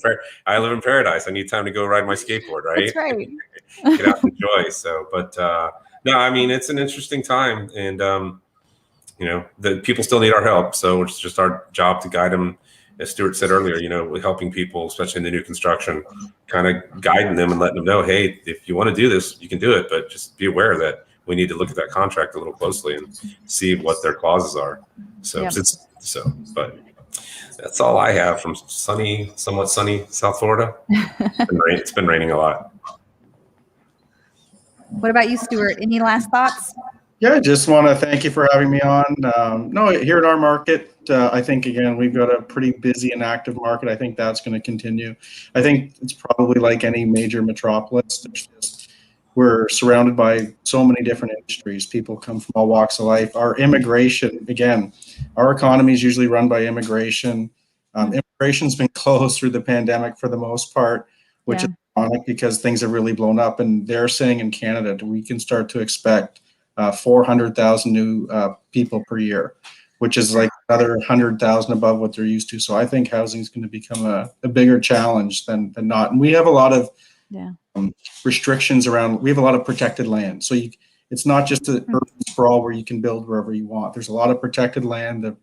I live in paradise. I need time to go ride my skateboard, right? That's right. Get out and enjoy. So, but no, I mean, it's an interesting time, and the people still need our help. So it's just our job to guide them. As Stuart said earlier, helping people, especially in the new construction, kind of guiding them and letting them know, hey, if you want to do this, you can do it, but just be aware that we need to look at that contract a little closely and see what their clauses are. So, but that's all I have from somewhat sunny South Florida. It's been raining a lot. What about you, Stuart? Any last thoughts? Yeah, I just want to thank you for having me on. No, here in our market, I think, again, we've got a pretty busy and active market. I think that's going to continue. I think it's probably like any major metropolis. We're surrounded by so many different industries. People come from all walks of life. Our immigration, again, our economy is usually run by immigration. Immigration's been closed through the pandemic for the most part, which is ironic because things have really blown up. And they're saying in Canada, we can start to expect 400,000 new people per year, which is like another 100,000 above what they're used to. So I think housing is going to become a bigger challenge than not. And we have a lot of restrictions around. We have a lot of protected land. So it's not just an urban sprawl where you can build wherever you want. There's a lot of protected land.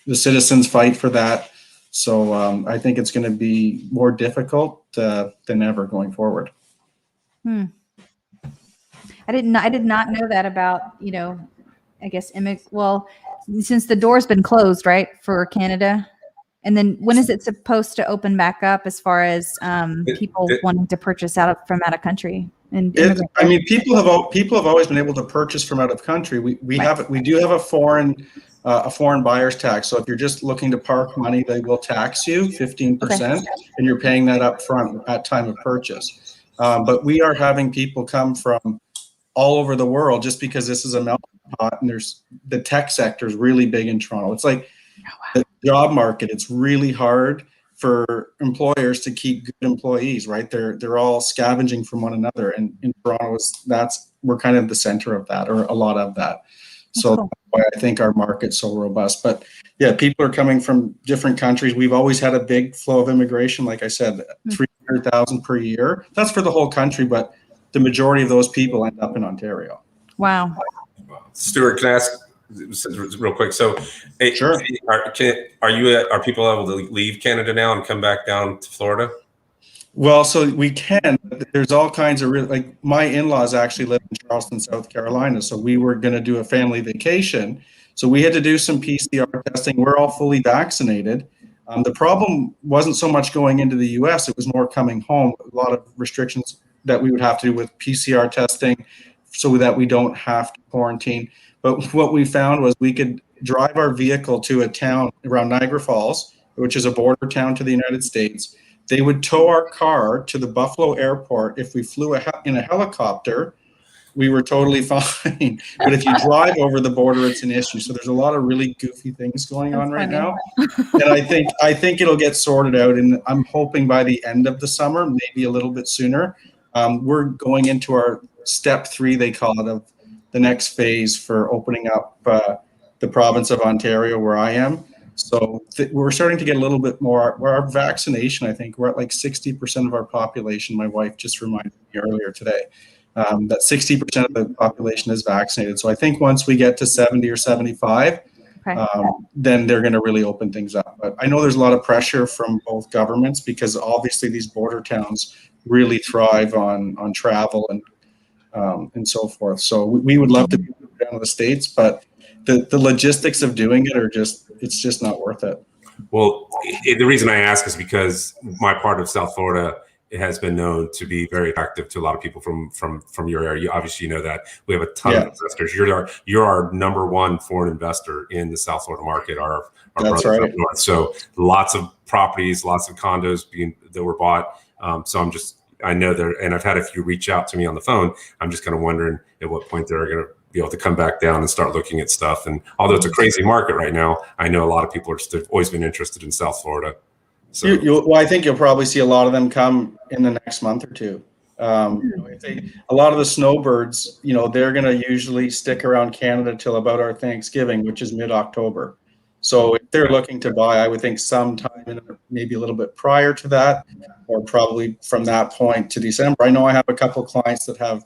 The citizens fight for that. So I think it's going to be more difficult than ever going forward. I did not know that about, I guess, since the door's been closed, right, for Canada. And then when is it supposed to open back up as far as people wanting to purchase from out of country? People have always been able to purchase from out of country. We do have a foreign buyer's tax. So if you're just looking to park money, they will tax you 15%, and you're paying that up front at time of purchase. But we are having people come from all over the world just because this is a melting pot, and the tech sector is really big in Toronto. It's like the job market. It's really hard for employers to keep good employees, right? They're all scavenging from one another, and in Toronto, we're kind of the center of that, or a lot of that. So that's why I think our market's so robust. But yeah, people are coming from different countries. We've always had a big flow of immigration. Like I said, 300,000 per year. That's for the whole country, but the majority of those people end up in Ontario. Wow. Stuart, can I ask real quick? So, sure. Are people able to leave Canada now and come back down to Florida? Well, so we can. There's all kinds of like my in-laws actually live in Charleston, South Carolina. So we were going to do a family vacation. So we had to do some PCR testing. We're all fully vaccinated. The problem wasn't so much going into the U.S. It was more coming home. A lot of restrictions that we would have to do with PCR testing so that we don't have to quarantine. But what we found was we could drive our vehicle to a town around Niagara Falls, which is a border town to the United States, They would tow our car to the Buffalo airport. If we flew in a helicopter, we were totally fine. But if you drive over the border, it's an issue. So there's a lot of really goofy things going on right now. And I think it'll get sorted out. And I'm hoping by the end of the summer, maybe a little bit sooner. We're going into our step 3, they call it, of the next phase for opening up the province of Ontario, where I am. So we're starting to get a little bit more. Our vaccination, I think, we're at like 60% of our population. My wife just reminded me earlier today. That 60% of the population is vaccinated. So I think once we get to 70 or 75, then they're going to really open things up. But I know there's a lot of pressure from both governments, because obviously these border towns really thrive on travel and so forth. So we would love to be down to the States, but the logistics of doing it it's just not worth it. Well, the reason I ask is because my part of South Florida, it has been known to be very attractive to a lot of people from your area. Obviously, you know that we have a ton of investors. You're our number one foreign investor in the South Florida market. Our That's brothers right. up north. So lots of properties, lots of condos that were bought. So I know there, and I've had a few reach out to me on the phone. I'm just kind of wondering at what point they're going to be able to come back down and start looking at stuff. And although it's a crazy market right now, I know a lot of people are always been interested in South Florida. So well, I think you'll probably see a lot of them come in the next month or two. A lot of the snowbirds, they're going to usually stick around Canada till about our Thanksgiving, which is mid-October. So if they're looking to buy, I would think sometime maybe a little bit prior to that, or probably from that point to December. I know I have a couple of clients that have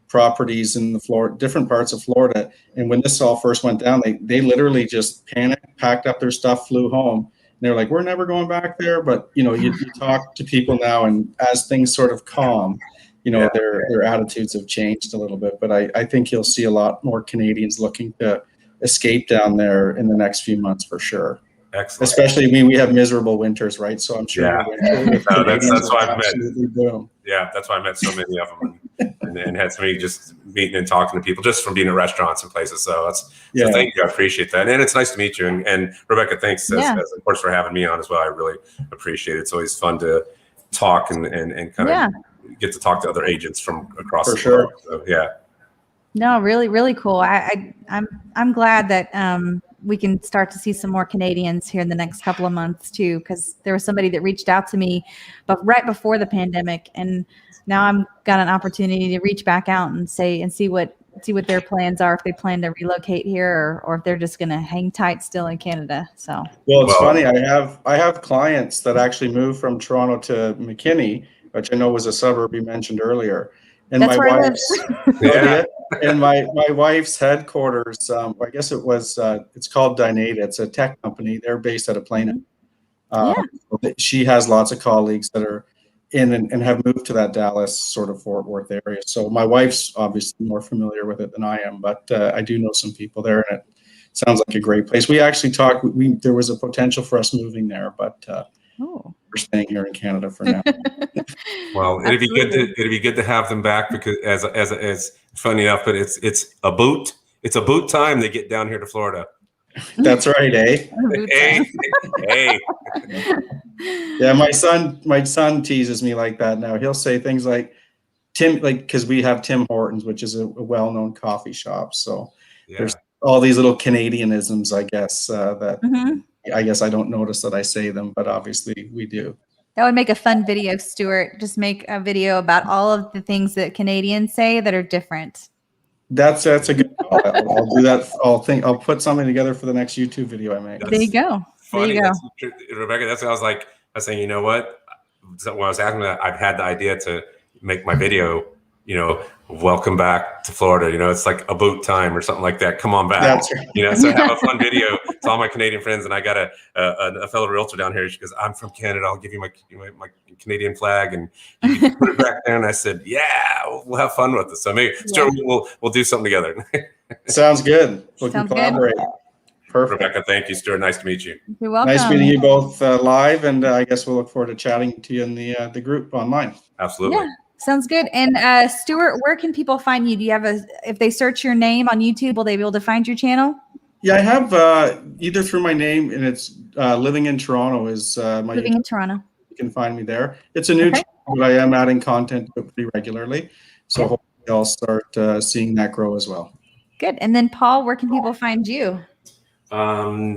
properties in the different parts of Florida, and when this all first went down, they literally just panicked, packed up their stuff, flew home. And they're like, we're never going back there. But you talk to people now, and as things sort of calm, their attitudes have changed a little bit. But I think you'll see a lot more Canadians looking to escape down there in the next few months for sure. Excellent. Especially, we have miserable winters, right? So I'm sure that's why I've met. Boom. Yeah, that's why I met so many of them, and had so many just meeting and talking to people just from being in restaurants and places. So so thank you. I appreciate that, and it's nice to meet you. And Rebecca, thanks as of course for having me on as well. I really appreciate it. It's always fun to talk and kind of get to talk to other agents from across the world. So, No, really, really cool. I'm glad that we can start to see some more Canadians here in the next couple of months too, because there was somebody that reached out to me, but right before the pandemic, and now I'm got an opportunity to reach back out and see what their plans are, if they plan to relocate here or if they're just going to hang tight still in Canada. So it's funny. I have clients that actually moved from Toronto to McKinney, which I know was a suburb you mentioned earlier. And that's my where wife's and my wife's headquarters, I guess it was it's called Dynata. It's a tech company. They're based out of Plano. She has lots of colleagues that are in and have moved to that Dallas sort of Fort Worth area. So my wife's obviously more familiar with it than I am, but I do know some people there, and it sounds like a great place. We actually talked. There was a potential for us moving there, but we're staying here in Canada for now. Well, it'd be good to have them back, because as funny enough, but it's a boot time they get down here to Florida. That's right, eh? Hey. Yeah, my son teases me like that now. He'll say things like because we have Tim Hortons, which is a well-known coffee shop. So there's all these little Canadianisms, I guess, that I guess I don't notice that I say them, but obviously we do. That would make a fun video, Stuart. Just make a video about all of the things that Canadians say that are different. That's a good call. I'll do that. I'll put something together for the next YouTube video I make. There you go. Funny. There you go. Rebecca, that's what I was saying, you know what? So when I was asking that, I've had the idea to make my video, welcome back to Florida. It's like a boot time or something like that. Come on back. That's right. So have a fun video to all my Canadian friends. And I got a fellow realtor down here. She goes, I'm from Canada. I'll give you my Canadian flag, and you can put it back there. And I said, we'll have fun with this. So maybe Stuart, we'll do something together. Sounds good. We can collaborate. Good. Perfect. Rebecca, thank you, Stuart. Nice to meet you. You're welcome. Nice meeting you both live, and I guess we'll look forward to chatting to you in the group online. Absolutely. Yeah, sounds good. And Stuart, where can people find you? Do you have if they search your name on YouTube, will they be able to find your channel? Yeah, I have either through my name, and it's Living in Toronto is my Living in Toronto. can find me there. It's a new channel, but I am adding content to it pretty regularly. So hopefully I'll start seeing that grow as well. Good. And then Paul, where can people find you?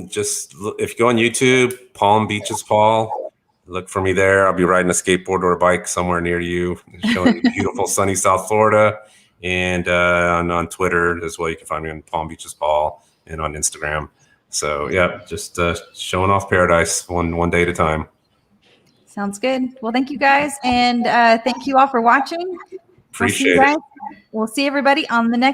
Just if you go on YouTube, Palm Beaches Paul, look for me there. I'll be riding a skateboard or a bike somewhere near you, showing beautiful sunny South Florida. And on Twitter as well, you can find me on Palm Beaches Paul and on Instagram. So yeah, just showing off paradise one day at a time. Sounds good. Well, thank you guys, and thank you all for watching. Appreciate it. We'll see everybody on the next